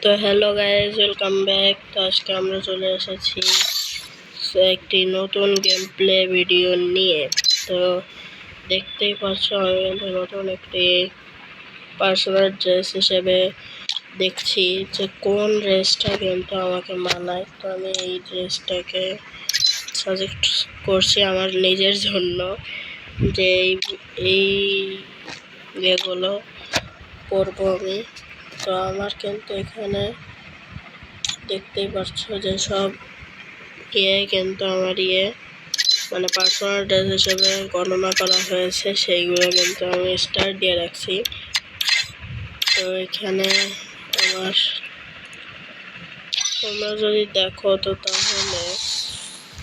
তো hello guys, welcome back. তো আজকে আমরা চলে এসেছি একটি নতুন গেম প্লে ভিডিও নিয়ে। তো দেখতেই পাচ্ছ আমি নতুন একটি পার্সোনাল ড্রেস হিসেবে দেখছি যে কোন ড্রেসটা কিন্তু আমাকে মানায়। তো আমি এই ড্রেসটাকে সাজেস্ট করছি আমার নিজের জন্য, যে এই ইয়েগুলো পরবো আমি। তো আমার কিন্তু এখানে দেখতেই পাচ্ছ যে সব কিন্তু আমার মানে পার্সোনাল ড্রেস হিসেবে গণনা করা হয়েছে, সেইগুলো কিন্তু আমি স্টার দিয়ে রাখছি। তো এখানে আমার তোমরা যদি দেখো তো তাহলে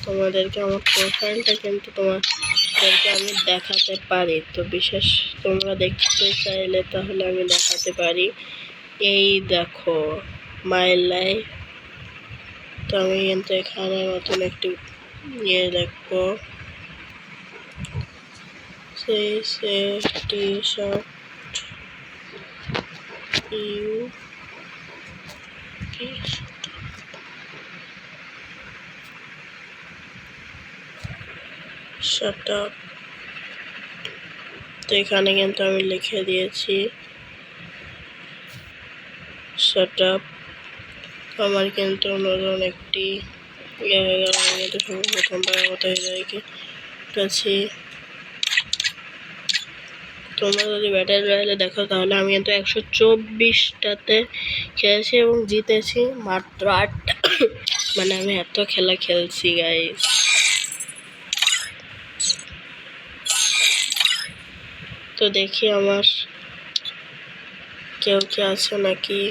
তোমাদেরকে আমার প্রোফাইলটা কিন্তু তোমাদেরকে আমি দেখাতে পারি। তো বিশেষ তোমরা দেখতে চাইলে তাহলে আমি দেখাতে পারি। এই দেখো মাই লাইফ। তো আমি কিন্তু এখানে নতুন একটি দেখবো, টি শার্ট শাট আপ। তো এখানে কিন্তু আমি লিখে দিয়েছি শাট আপ। আমার কিন্তু নতুন একটি হয়ে গেল। আমি কিন্তু প্রথমবার মতো কাছে। তোমরা যদি ব্যাটেল রয়্যালে দেখো তাহলে আমি কিন্তু 124টাতে খেলেছি এবং জিতেছি মাত্র 8টা। মানে আমি এত খেলা খেলছি গাইস। তো দেখি আমার কেউ কি আছে নাকি।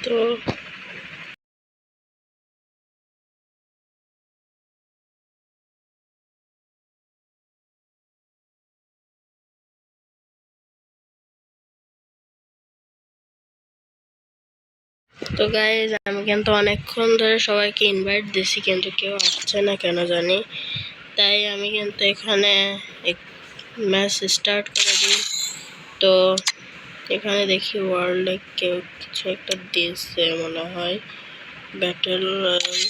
তো তো গাইজ আমি কিন্তু অনেকক্ষণ ধরে সবাইকে ইনভাইট দিছি, কিন্তু কেউ আসছে না কেন জানি। তাই আমি কিন্তু এখানে ম্যাচ স্টার্ট করে দিই। তো এখানে দেখি ওয়ার্ল্ডে কেউ কিছু একটা দিয়েছে মনে হয়, ব্যাটেল রয়্যাল।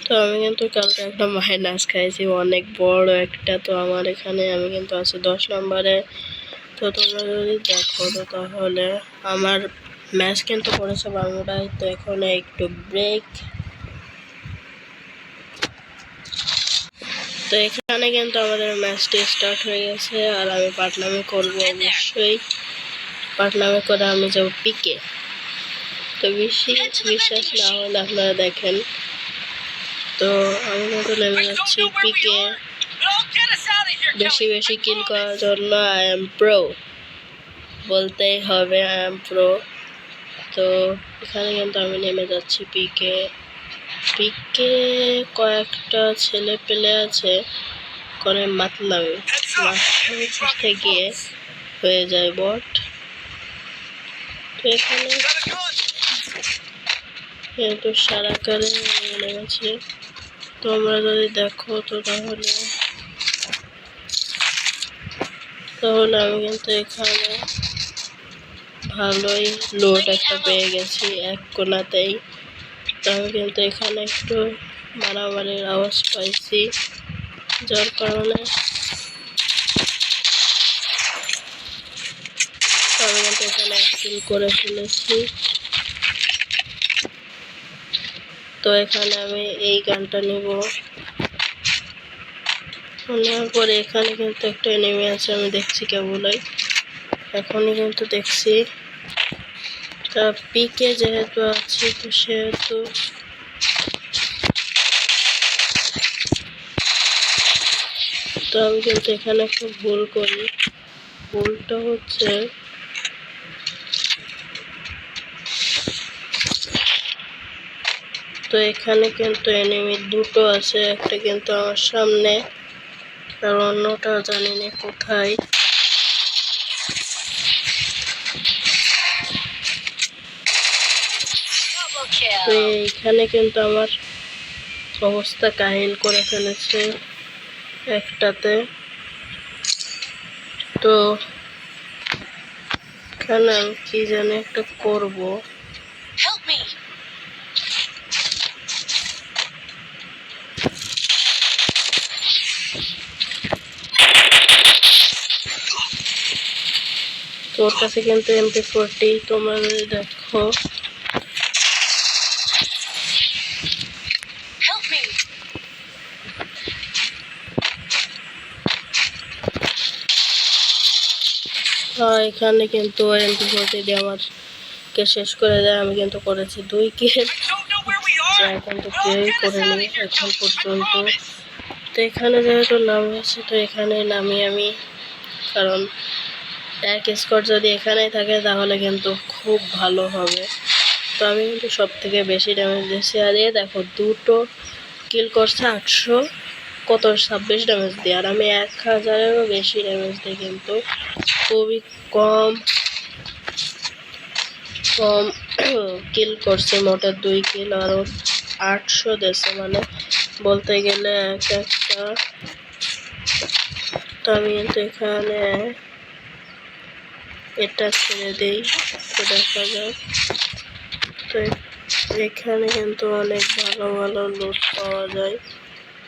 তো আমি কিন্তু কালকে একটা মাইনাস খাইছি অনেক বড় একটা। তো আমার এখানে আমি কিন্তু আছি 10 নম্বরে। তো তোমরা যদি দেখো তো তাহলে আমার ম্যাচ কিন্তু করেছে বারমুডায়। তো এখন একটু ব্রেক। তো এখানে কিন্তু আমাদের ম্যাচটি স্টার্ট হয়ে গেছে, আর আমি পাটনামি করবো অবশ্যই। পাটনামি করে আমি যাবো পিকে। তো বিশ্বাস না হলে আপনারা দেখেন। তো আমি কিন্তু নেমে যাচ্ছি পিকে বেশি বেশি কিল করার জন্য। আই এম প্রো বলতেই হবে, আই এম প্রো। তো এখানে কিন্তু আমি নেমে যাচ্ছি পিকে। কয়েকটা ছেলে পেলে আছে করে মাতলামি করতে গিয়ে হয়ে যায় বট। তো এখানে কিন্তু সারা কালে নেমেছে। তোমরা যদি দেখো তো তাহলে আমি কিন্তু এখানে ভালোই লোড একটা পেয়ে গেছি এক কোনাতেই। তো আমি কিন্তু এখানে একটু মারামারির আওয়াজ পাইছি, যার কারণে আমি কিন্তু এখানে কিল করে ফেলেছি। তো এখানে আমি এই গানটা নিব। নেওয়ার পরে এখানে কিন্তু একটা এনিমি আছে, আমি দেখছি কেবলই এখনই কিন্তু দেখছি। তা পিকে যেহেতু আছে তো সেহেতু তো আমি কিন্তু এখানে একটু ভুল করি। ভুলটা হচ্ছে তো এখানে কিন্তু এনিমি দুটো আছে, একটা কিন্তু আমার সামনে আর অন্যটা জানি না কোথায়। তো এইখানে কিন্তু আমার অবস্থা কাহিল করে ফেলেছে একটাতে। তো এখানে আমি কি জানি একটা করবো। তোর কাছে কিন্তু MP40, তোমরা যদি দেখো এখানে কিন্তু MP40 দিয়ে আমারকে শেষ করে দেয়। আমি কিন্তু করেছি 2 কিল, এখন তো কেউই করেনি এখন পর্যন্ত। তো এখানে যেহেতু নামিয়েছি তো এখানে নামি আমি, কারণ এক স্কোর যদি এখানেই থাকে তাহলে কিন্তু খুব ভালো হবে। তো আমি কিন্তু সব থেকে বেশি ড্যামেজ দিয়েছি। আর এ দেখো 2টো কিল করছে 26 ড্যামেজ দিয়ে, আর আমি 1000-এরও বেশি ড্যামেজ দিই, কিন্তু খুবই কম কিল করছে। মোটে 2 কিল আরও 800 দেশে, মানে বলতে গেলে একটা। তো আমি কিন্তু এখানে এটা ছেড়ে দিই, তো দেখা যাক। তো এখানে কিন্তু অনেক ভালো ভালো লুট পাওয়া যায়।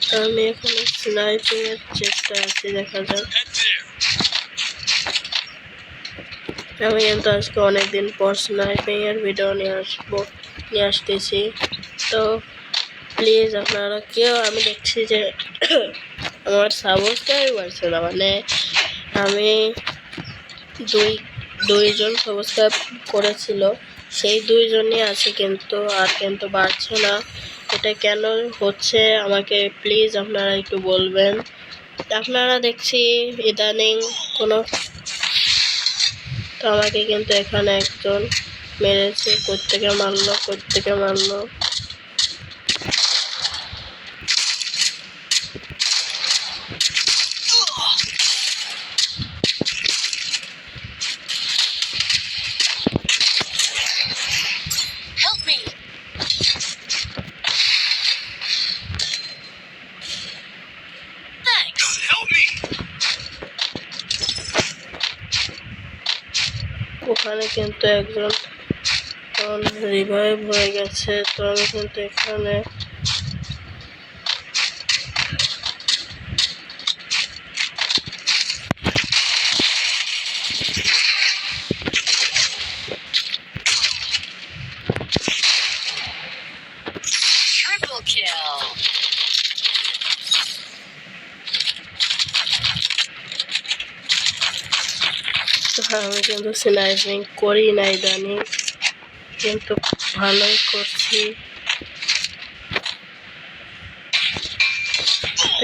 তো আমি এখানে স্নাইপিং এর চেষ্টা আছি, দেখা যাক। আমি কিন্তু আজকে অনেকদিন পর স্নাইপিং এর ভিডিও নিয়ে আসতেছি। তো প্লিজ আপনারা কেউ, আমি দেখছি যে আমার সাবস্ক্রাইব বাড়ছে না, মানে আমি দুইজন সাবস্ক্রাইব করেছিল, সেই 2 জনই আছে, কিন্তু আর কিন্তু বাড়ছে না। এটা কেন হচ্ছে আমাকে প্লিজ আপনারা একটু বলবেন। আপনারা দেখছি ইদানিং কোনো, তো আমাকে কিন্তু এখানে একজন মেরেছে, কোত্থেকে মারলো। ওখানে কিন্তু একজন রিভাইভ হয়ে গেছে। তো আমি কিন্তু এখানে আমি কিন্তু স্নাইপিং করি না ইদানিং, কিন্তু ভালোই করছি।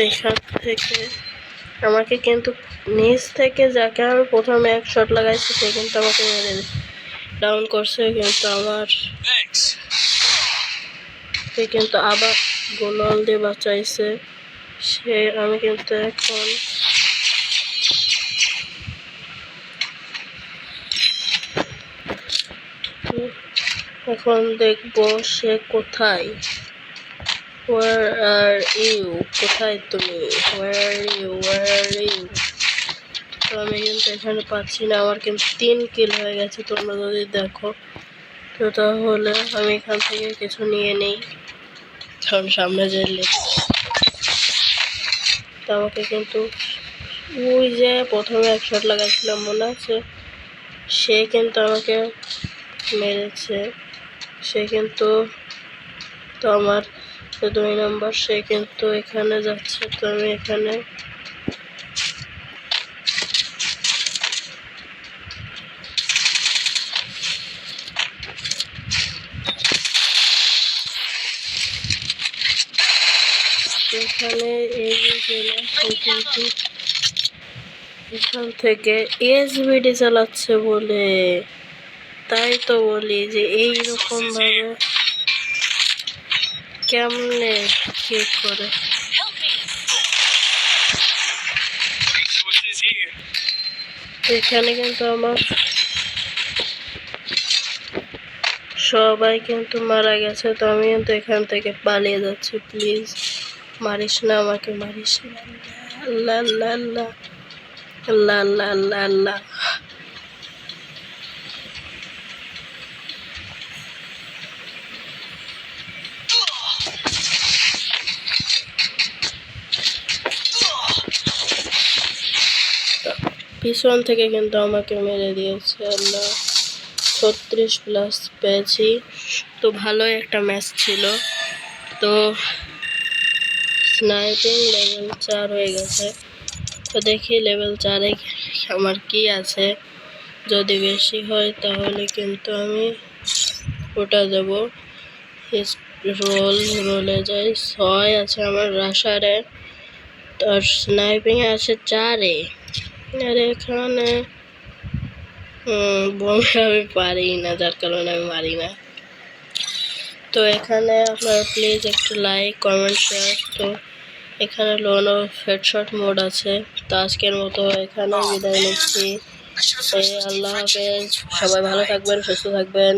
এখান থেকে আমাকে কিন্তু নিচ থেকে যাকে আমি প্রথমে 1 শট লাগাইছি সে কিন্তু আমাকে মেরে ডাউন করছে, সে কিন্তু আবার গোলাল দিয়ে বাঁচাইছে। আমি কিন্তু এখন দেখবো সে কোথায়। Where are you? কোথায় তুমি? Where are you? তো আমি কিন্তু এখানে পাচ্ছি না। আমার কিন্তু 3 কিল হয়ে গেছে, তোমরা যদি দেখো। তো তাহলে আমি এখান থেকে কিছু নিয়ে নেই, কারণ সামনে যে তো আমাকে কিন্তু ওই যে প্রথমে 1 শট লাগাইছিলাম মনে আছে, সে কিন্তু আমাকে মেরেছে। সে কিন্তু, তো আমার 2 নম্বর, সে কিন্তু এখানে যাচ্ছে। তো আমি এখানে কিন্তু এখান থেকে SVD চালাচ্ছে বলে, তাই তো বলি যে এইরকম ভাবে কেমনে কি করে। এখানে কিন্তু আমার সবাই কিন্তু মারা গেছে, তো আমি কিন্তু এখান থেকে পালিয়ে যাচ্ছি। প্লিজ মারিস না আমাকে, মারিস না। আল্লাহ আল্লাহ আল্লাহ আল্লাহ আল্লাহ আল্লাহ আল্লাহ। পিছন থেকে কিন্তু আমাকে মেরে দিয়েছে। আল্লাহ, 36+ পেয়েছি, তো ভালোই একটা ম্যাচ ছিল। তো স্নাইপিং লেভেল 4 হয়ে গেছে, তো দেখি লেভেল 4-এ আমার কি আছে। যদি বেশি হয় তাহলে কিন্তু আমি ওটা দেব। রোলে যাই, 6 আছে আমার রাশারে, আর স্নাইপিংয়ে আছে 4-এ। আর এখানে বোমে আমি পারি না, যার কারণে আমি মারি না। তো এখানে আপনারা প্লিজ একটু লাইক, কমেন্ট, শেয়ার। তো এখানে লোন ও হেডশট মোড আছে। তো আজকের মতো এখানে বিদায় নিচ্ছি। আল্লাহ হাফেজ, সবাই ভালো থাকবেন, সুস্থ থাকবেন।